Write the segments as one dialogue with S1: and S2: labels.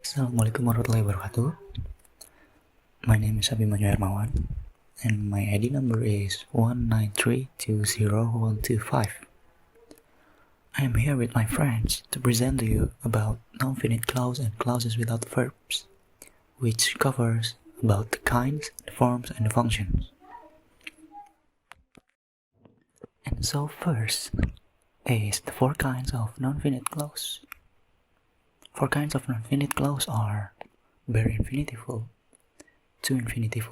S1: Assalamualaikum warahmatullahi wabarakatuh. My name is Abimanyu Hermawan, and my ID number is 193201225. I am here with my friends to present to you about non-finite clause and clauses without verbs, which covers about the kinds, the forms, and the functions. And so first is the four kinds of non-finite clause. Four kinds of non-finite clause are bare infinitive, to infinitive,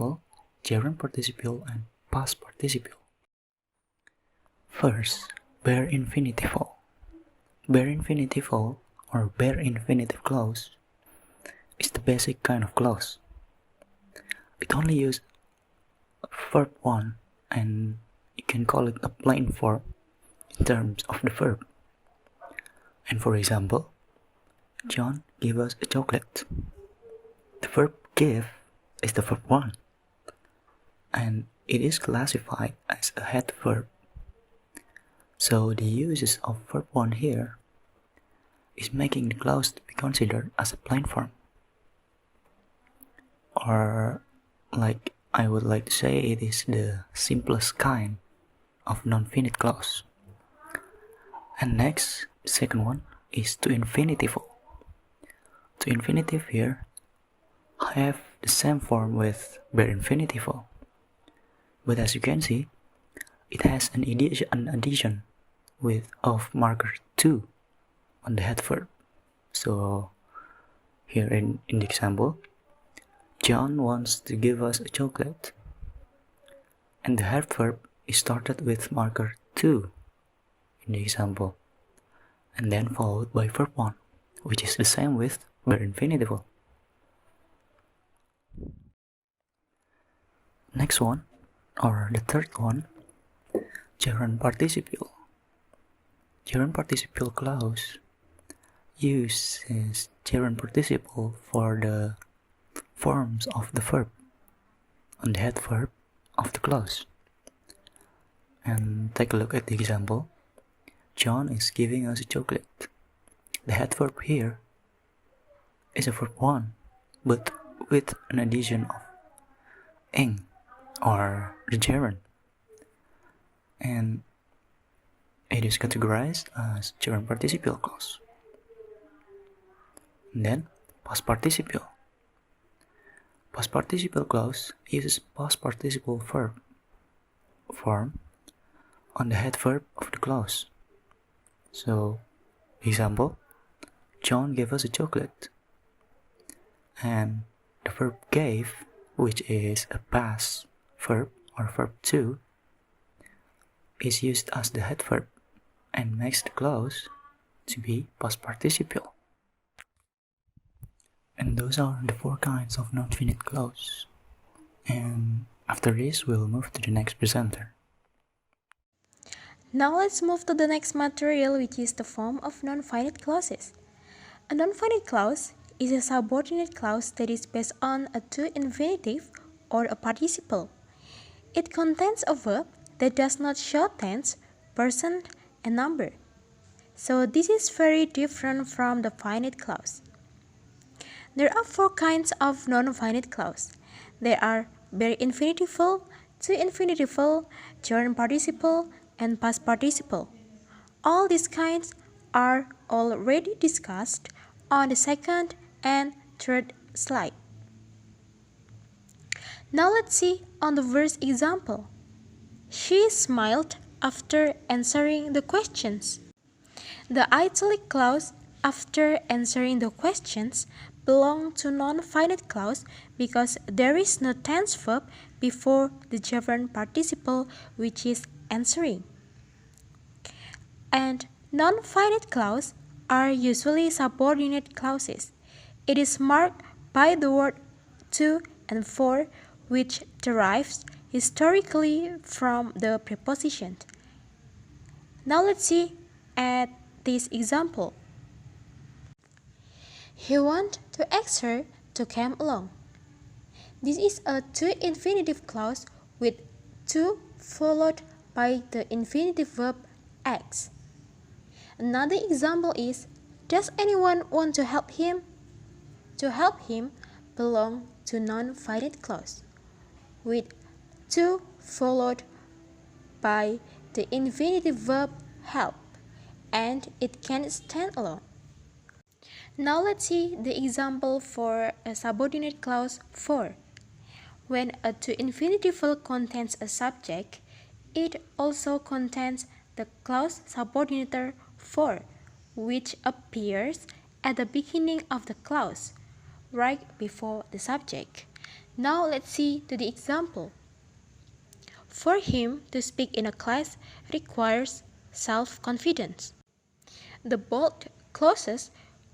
S1: gerund participle, and past participle. First, bare infinitive. Bare infinitive or bare infinitive clause is the basic kind of clause. It only uses verb 1 and you can call it a plain form in terms of the verb. And for example, John gave us a chocolate. The verb give is the verb 1 and it is classified as a head verb. So the uses of verb 1 here is making the clause to be considered as a plain form. Or like I would like to say, it is the simplest kind of non-finite clause. And next, the second one is to infinitive. To infinitive here have the same form with bare infinitive, but as you can see, it has an addition with of marker 2 on the head verb. So here in the example, John wants to give us a chocolate, and the head verb is started with marker 2 in the example, and then followed by verb 1, which is the same with bare infinitive. Next one, or the third one, gerund participle. Gerund participle clause uses gerund participle for the forms of the verb on the head verb of the clause. And take a look at the example. John is giving us a chocolate. The head verb here is a verb 1, but with an addition of ing or the gerund, and it is categorized as gerund participle clause. And then past participle. Past participle clause uses past participle verb form on the head verb of the clause. So, example, John gave us a chocolate, and the verb gave, which is a past verb or verb 2, is used as the head verb and makes the clause to be past participle. And those are the four kinds of non-finite clause. And after this, we'll move to the next presenter.
S2: Now let's move to the next material, which is the form of non-finite clauses. A non-finite clause is a subordinate clause that is based on a to infinitive or a participle. It contains a verb that does not show tense, person, and number. So this is very different from the finite clause. There are four kinds of non-finite clause. There are bare infinitive, to infinitive, gerund participle, and past participle. All these kinds are already discussed on the second and third slide. Now let's see on the verse example. She smiled after answering the questions. The italic clause after answering the questions belong to non-finite clause because there is no tense verb before the gerund participle, which is answering. And non-finite clause are usually subordinate clauses. It is marked by the word to and for, which derives historically from the preposition. Now let's see at this example. He wanted to ask her to come along. This is a to infinitive clause with to followed by the infinitive verb ask. Another example is, does anyone want to help him? to help him belong to non-finite clause, with to followed by the infinitive verb help, and it can stand alone. Now let's see the example for a subordinate clause for. When a to infinitive verb contains a subject, it also contains the clause subordinator for, which appears at the beginning of the clause, right before the subject. Now let's see to the example. For him to speak in a class requires self-confidence. The bold clauses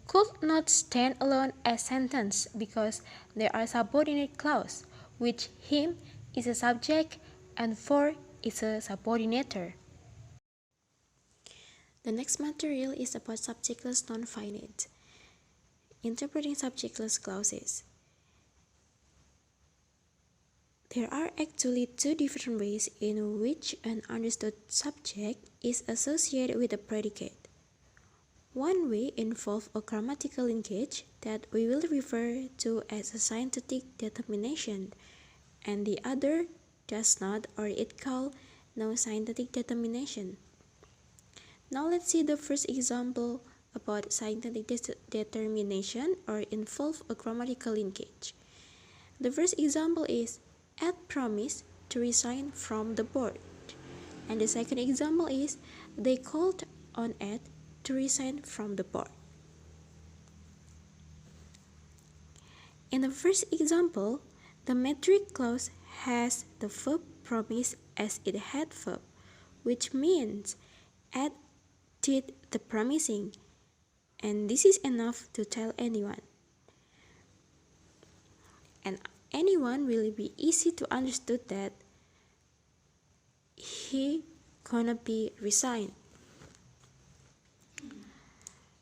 S2: could not stand alone as sentence because there are subordinate clause, which him is a subject and for is a subordinator. The next material is about subjectless non-finite. Interpreting subjectless clauses. There are actually two different ways in which an understood subject is associated with a predicate. One way involves a grammatical linkage that we will refer to as a syntactic determination, and the other does not, or it called no syntactic determination. Now let's see the first example about syntactic determination or involve a grammatical linkage. The first example is Ed promised to resign from the board. And the second example is they called on Ed to resign from the board. In the first example, the metric clause has the verb promise as its head verb, which means Ed did the promising, and this is enough to tell anyone. And anyone will be easy to understood that he gonna be resigned.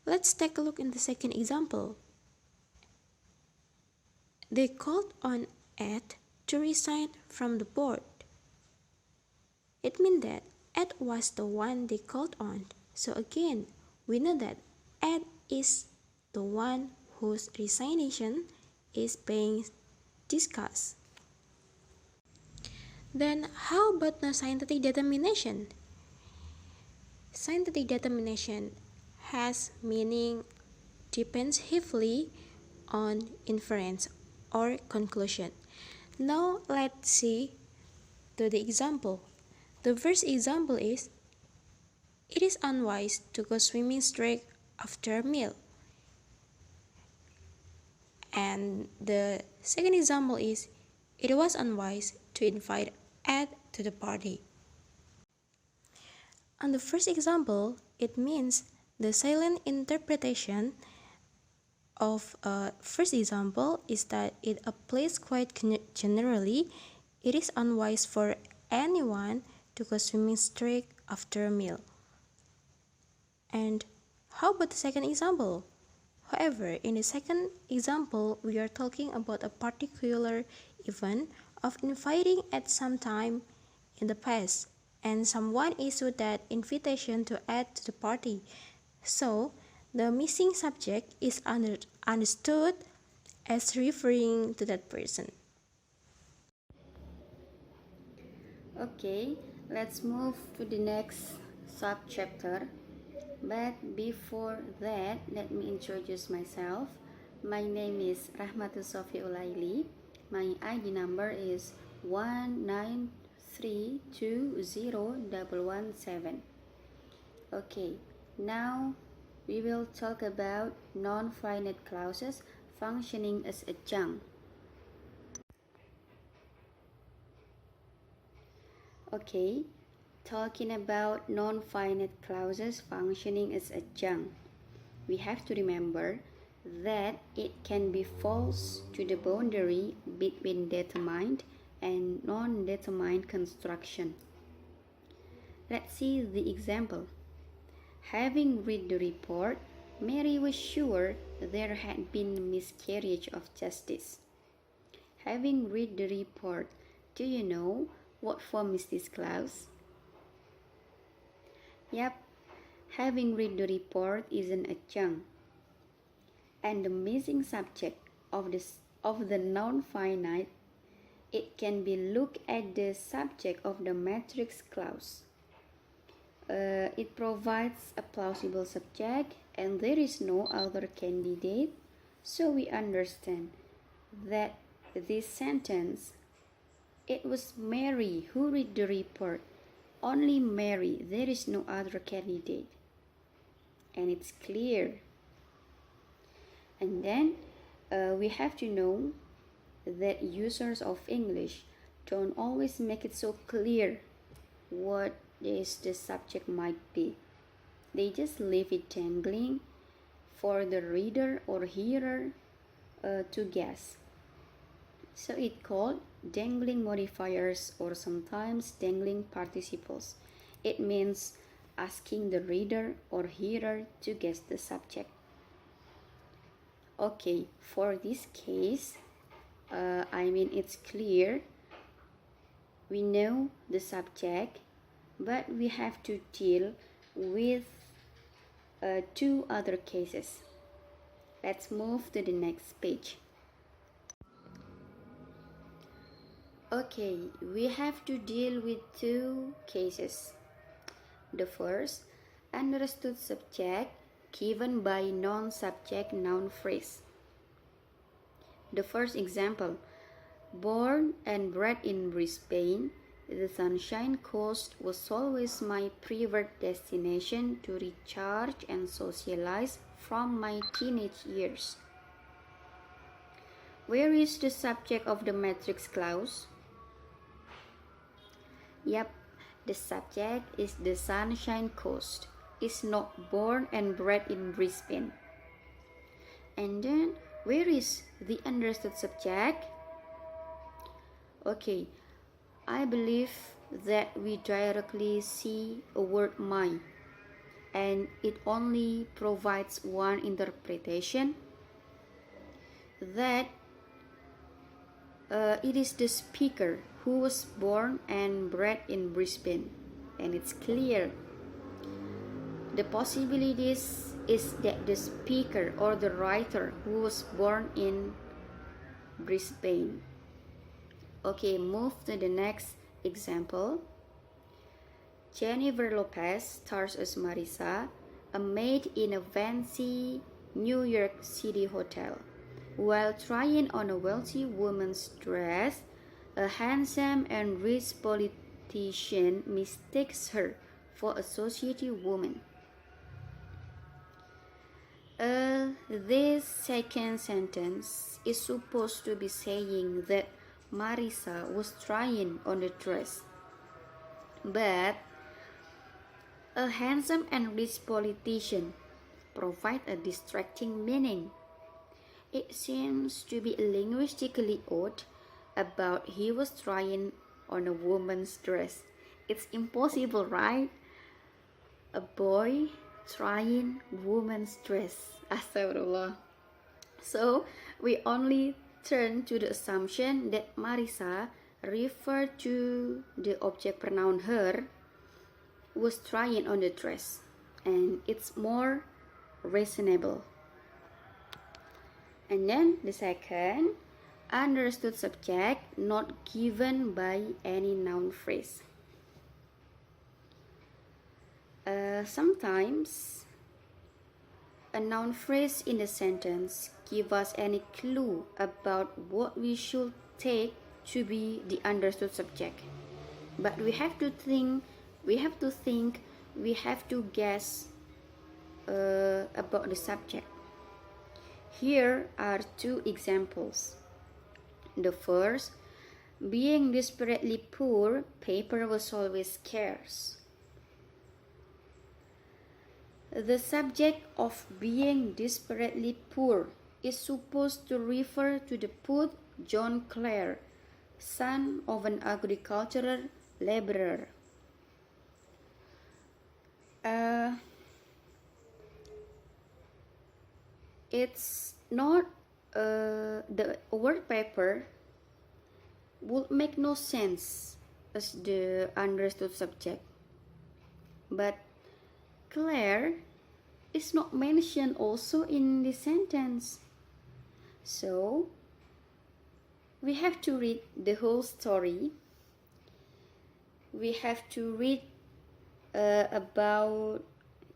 S2: Let's take a look in the second example. They called on Ed to resign from the board. It means that Ed was the one they called on. So again, we know that Ed is the one whose resignation is being discussed. Then how about the syntactic determination? Syntactic determination has meaning depends heavily on inference or conclusion. Now let's see to the example. The first example is it is unwise to go swimming straight after a meal. And the second example is it was unwise to invite Ed to the party. On the first example, it means the silent interpretation of first example is that it applies quite generally. It is unwise for anyone to go swimming straight after a meal. And how about the second example? However, in the second example, we are talking about a particular event of inviting at some time in the past, and someone issued that invitation to add to the party. So, the missing subject is understood as referring to that person.
S3: Okay, let's move to the next subchapter. But before that, let me introduce myself. My name is Rahmatul Sofi Ulaili. My ID number is 193201117. Okay, now we will talk about non-finite clauses functioning as adjunct. Okay, talking about non-finite clauses functioning as adjunct, we have to remember that it can be false to the boundary between determined and non-determined construction. Let's see the example. Having read the report, Mary was sure there had been a miscarriage of justice. Having read the report, do you know what form is this clause? Yep, having read the report is an adjunct. And the missing subject of the non-finite, it can be looked at the subject of the matrix clause. It provides a plausible subject and there is no other candidate, so we understand that this sentence, it was Mary who read the report. Only Mary, there is no other candidate. And it's clear. And then we have to know that users of English don't always make it so clear what is the subject might be. They just leave it dangling for the reader or hearer to guess. So it's called dangling modifiers or sometimes dangling participles. It means asking the reader or hearer to guess the subject. Okay, for this case, it's clear. We know the subject, but we have to deal with two other cases. Let's move to the next page. Okay, we have to deal with two cases. The first, understood subject given by non-subject noun phrase. The first example, born and bred in Brisbane, the Sunshine Coast was always my preferred destination to recharge and socialize from my teenage years. Where is the subject of the matrix clause? Yep, the subject is the Sunshine Coast. Is not born and bred in Brisbane. And then, where is the understood subject? Okay, I believe that we directly see a word my, and it only provides one interpretation, that it is the speaker who was born and bred in Brisbane, and it's clear. The possibilities is that the speaker or the writer who was born in Brisbane. Okay, move to the next example. Jennifer Lopez stars as Marisa, a maid in a fancy New York City hotel. While trying on a wealthy woman's dress, a handsome and rich politician mistakes her for a society woman. This second sentence is supposed to be saying that Marisa was trying on the dress. But a handsome and rich politician provide a distracting meaning. It seems to be linguistically odd about he was trying on a woman's dress. It's impossible, right? A boy trying woman's dress. Astaghfirullah. So we only turn to the assumption that Marisa referred to the object pronoun her was trying on the dress, and it's more reasonable. And then the second, understood subject not given by any noun phrase. Sometimes a noun phrase in the sentence give us any clue about what we should take to be the understood subject. But we have to guess about the subject. Here are two examples. The first, being desperately poor, paper was always scarce. The subject of being desperately poor is supposed to refer to the poor John Clare, son of an agricultural laborer. It's not the word paper would make no sense as the understood subject, but Claire is not mentioned also in the sentence. So we have to read the whole story. We have to read about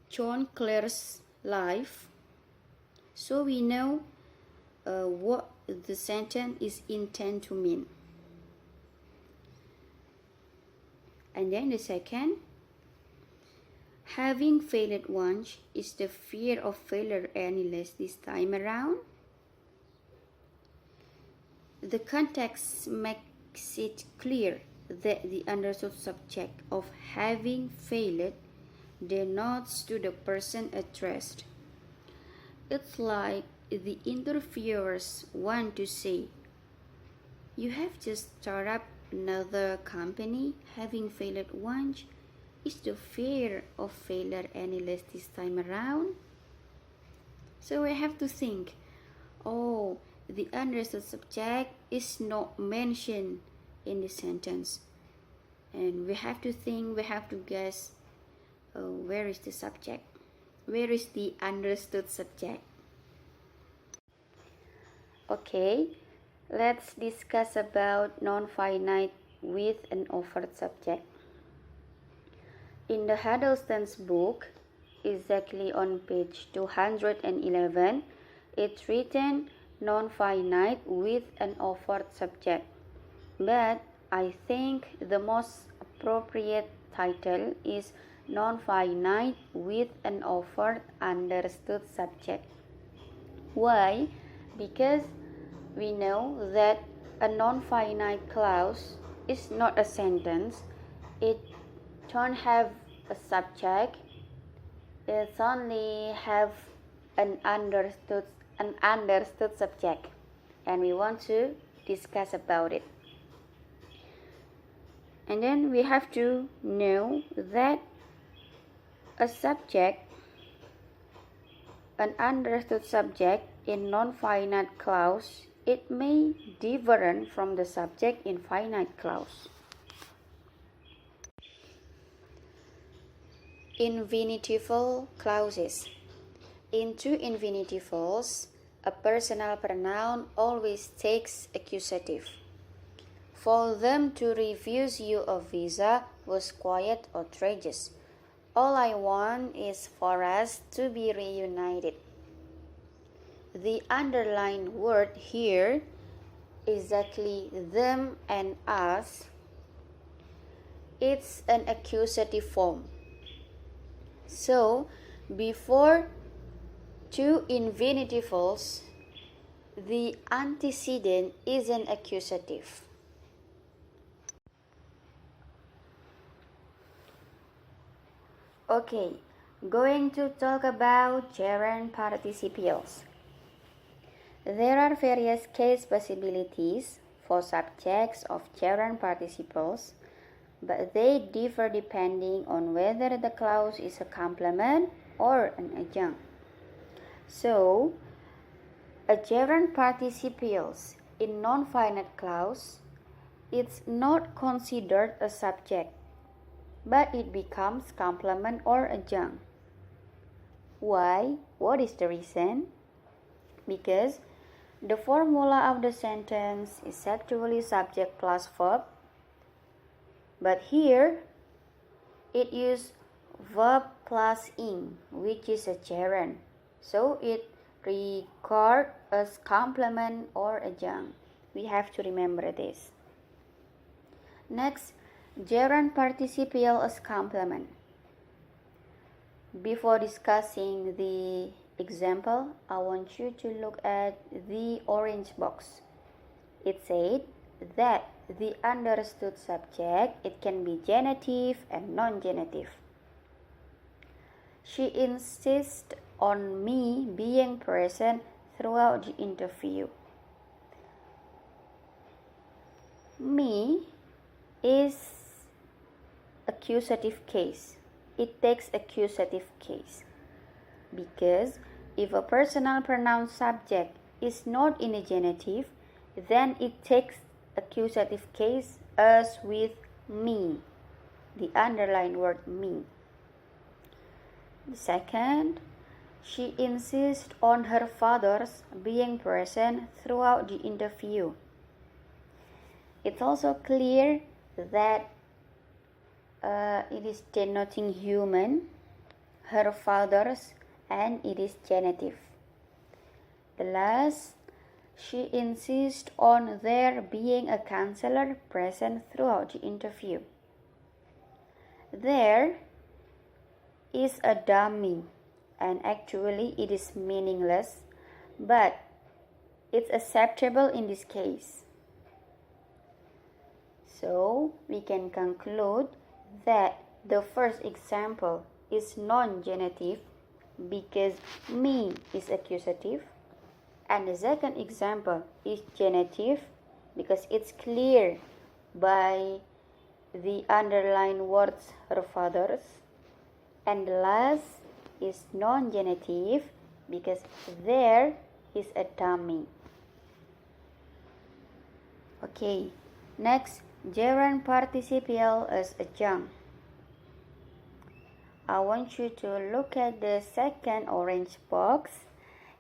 S3: John Clare's life, so we know what the sentence is intended to mean. And then the second, having failed once, is the fear of failure any less this time around? The context makes it clear that the understood subject of having failed denotes to the person addressed. It's like the interviewers want to say, you have just started up another company, having failed once. Is the fear of failure any less this time around? So we have to think, oh, the understood subject is not mentioned in the sentence. And we have to think, we have to guess, where is the subject? Where is the understood subject? Okay, let's discuss about non-finite with an overt subject. In the Huddleston's book, exactly on page 211, it's written non-finite with an overt subject. But I think the most appropriate title is non-finite with an overt understood subject. Why? Because we know that a non-finite clause is not a sentence. It don't have a subject. It only have an understood subject, and we want to discuss about it. And then we have to know that a subject, an understood subject in non-finite clause, it may differ from the subject in finite clause. Infinitival clauses. In two infinitivals, a personal pronoun always takes accusative. For them to refuse you a visa was quite outrageous. All I want is for us to be reunited. The underlined word here, exactly them and us, it's an accusative form. So, before two infinitivals, the antecedent is an accusative. Okay, going to talk about gerund participles. There are various case possibilities for subjects of gerund participles, but they differ depending on whether the clause is a complement or an adjunct. So, a gerund participles in non-finite clause, it's not considered a subject, but it becomes complement or adjunct. Why? What is the reason? Because the formula of the sentence is actually subject plus verb, but here it uses verb plus ing, which is a gerund. So it regards as complement or adjunct. We have to remember this. Next, gerund participial as complement. Before discussing the example, I want you to look at the orange box. It said that the understood subject, it can be genitive and non-genitive. She insists on me being present throughout the interview. Me is accusative case. It takes accusative case because if a personal pronoun subject is not in a genitive, then it takes accusative case as with me, the underlined word me. The second, She insists on her father's being present throughout the interview. It's also clear that it is denoting human, her father's, and it is genitive. The last, she insists on there being a counselor present throughout the interview. There is a dummy, and actually it is meaningless, but it's acceptable in this case. So we can conclude that the first example is non-genitive because me is accusative, and the second example is genitive because it's clear by the underlined words her father's, and the last is non-genitive because there is a dummy. Okay, next, gerund participial as adjunct. I want you to look at the second orange box.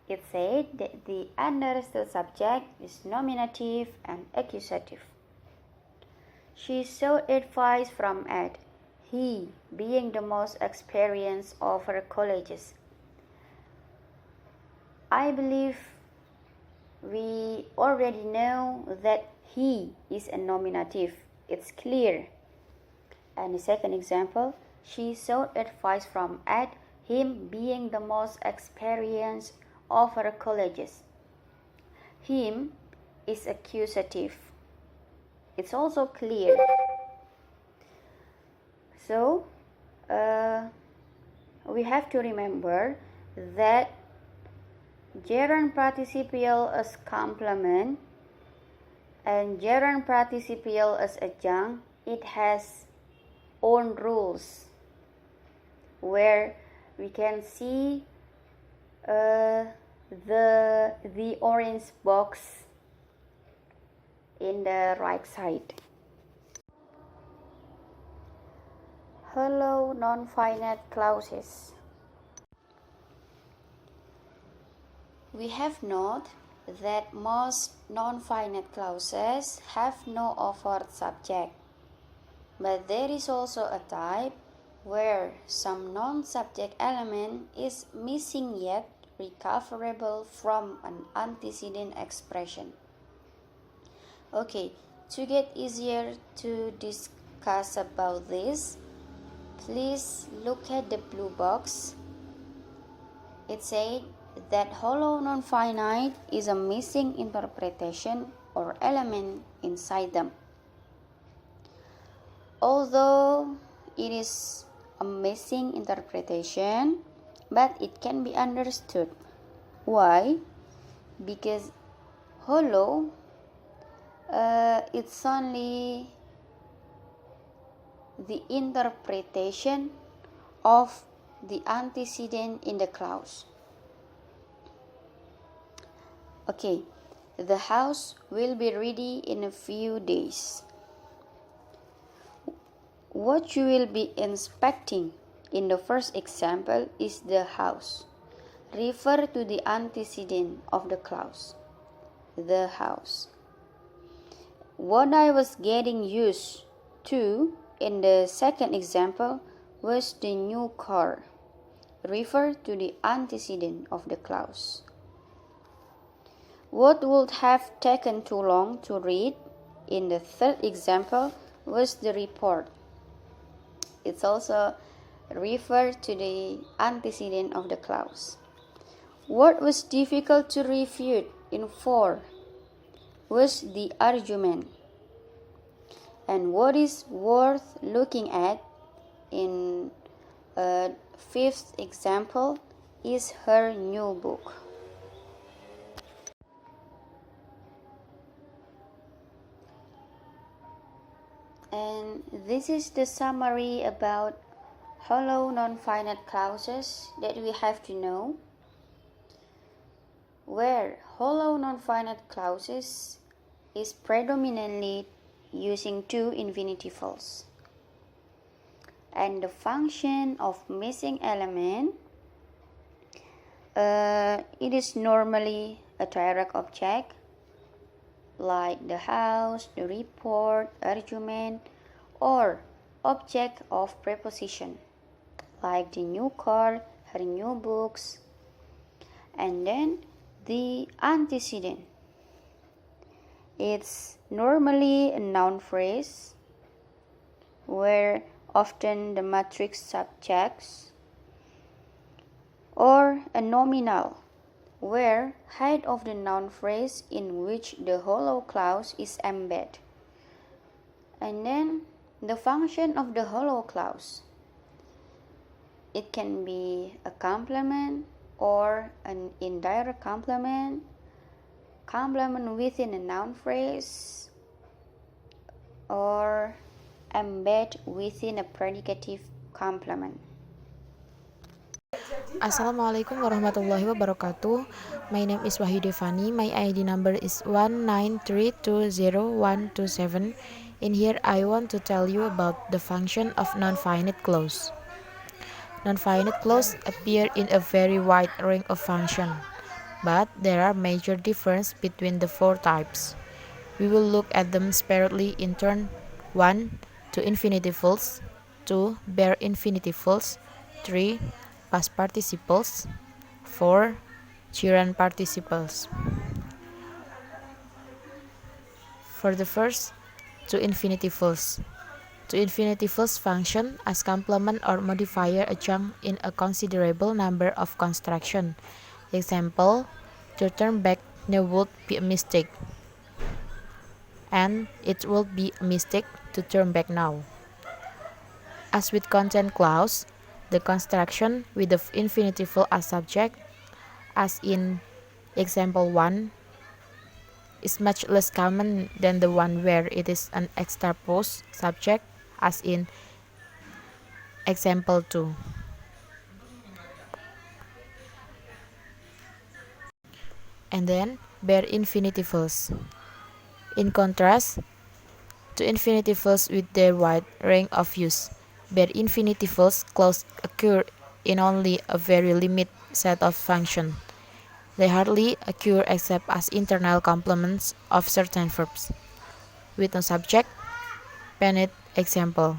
S3: It said that the understood subject is nominative and accusative. She sought advice from Ed, he being the most experienced of her colleagues. I believe we already know that he is a nominative. It's clear. And the second example, she sought advice from Ed, him being the most experienced of her colleagues. Him is accusative. It's also clear. So, we have to remember that gerund participial as complement and gerund participial as adjunct, it has own rules where we can see the orange box in the right side. Hello non-finite clauses. We have noted that most non-finite clauses have no overt subject, but there is also a type where some non-subject element is missing yet recoverable from an antecedent expression. Okay, to get easier to discuss about this, please look at the blue box. It said that hollow non-finite is a missing interpretation or element inside them. Although it is a missing interpretation, but it can be understood. Why? Because hollow, it's only the interpretation of the antecedent in the clause. Okay, the house will be ready in a few days. What you will be inspecting in the first example is the house. Refer to the antecedent of the clause, the house. What I was getting used to in the second example was the new car. Refer to the antecedent of the clause. What would have taken too long to read in the third example was the report. It's also refer to the antecedent of the clause. What was difficult to refute in 4 was the argument. And what is worth looking at in fifth example is her new book. And this is the summary about hollow non-finite clauses that we have to know, where hollow non-finite clauses is predominantly using 2 infinitivals, and the function of missing element It is normally a direct object, like the house, the report, argument, or object of preposition, like the new car, her new books. And then the antecedent. It's normally a noun phrase where often the matrix subjects, or a nominal where head of the noun phrase in which the hollow clause is embedded. And then the function of the hollow clause. It can be a complement or an indirect complement, complement within a noun phrase, or embed within a predicative complement.
S4: Assalamualaikum warahmatullahi wabarakatuh. My name is Wahidevani. My ID number is 193202127. In here I want to tell you about the function of non-finite clause. Non-finite clause appear in a very wide range of function, but there are major differences between the four types. We will look at them separately in turn. 1. To infinitives. 2. Bare infinitives. 3. Past participles. 4. Gerund participles. For the first, to infinitives. To infinitives function as complement or modifier adjunct in a considerable number of constructions. Example, to turn back now would be a mistake, and it would be a mistake to turn back now. As with content clause, the construction with the infinitive as subject, as in example 1, is much less common than the one where it is an extraposed subject, as in example 2. And then bare infinitives. In contrast to infinitives with their wide range of use, bare infinitives clause occur in only a very limited set of functions. They hardly occur except as internal complements of certain verbs. With no subject, finite example.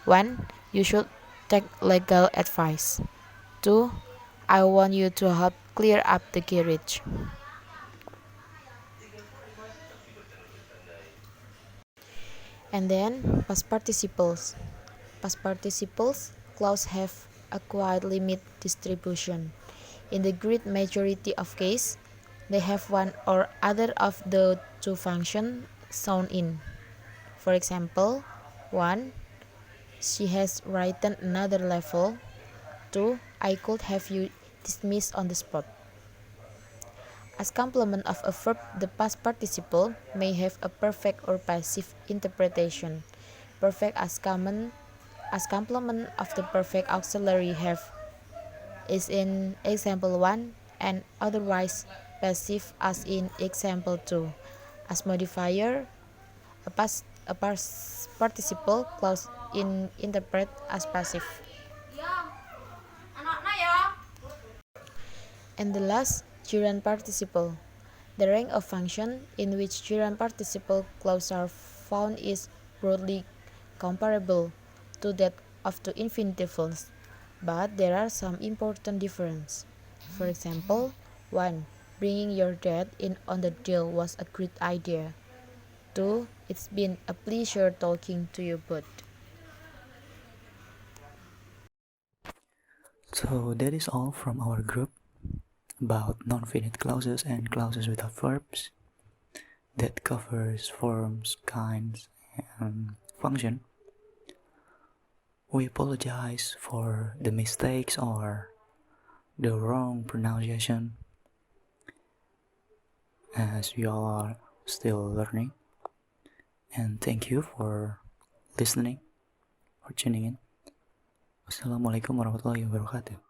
S4: 1. You should take legal advice. 2. I want you to help clear up the garage. And then past participles. Past participles clause have a quite limited distribution. In the great majority of cases, they have one or other of the two functions shown in. For example, 1. She has written another level. 2. I could have you dismissed on the spot. As complement of a verb, the past participle may have a perfect or passive interpretation. Perfect as complement of the perfect auxiliary have is in example 1, and otherwise passive as in example 2. As modifier, a past participle clause interpret as passive. And the last, gerund participle. The range of function in which gerund participle clauses are found is broadly comparable to that of the infinitives, but there are some important differences. For example, 1. Bringing your dad in on the deal was a great idea. 2. It's been a pleasure talking to you both.
S1: So that is all from our group about non-finite clauses and clauses without verbs. That covers forms, kinds, and function. We apologize for the mistakes or the wrong pronunciation, as we all are still learning. And thank you for listening, for tuning in. Wassalamualaikum warahmatullahi wabarakatuh.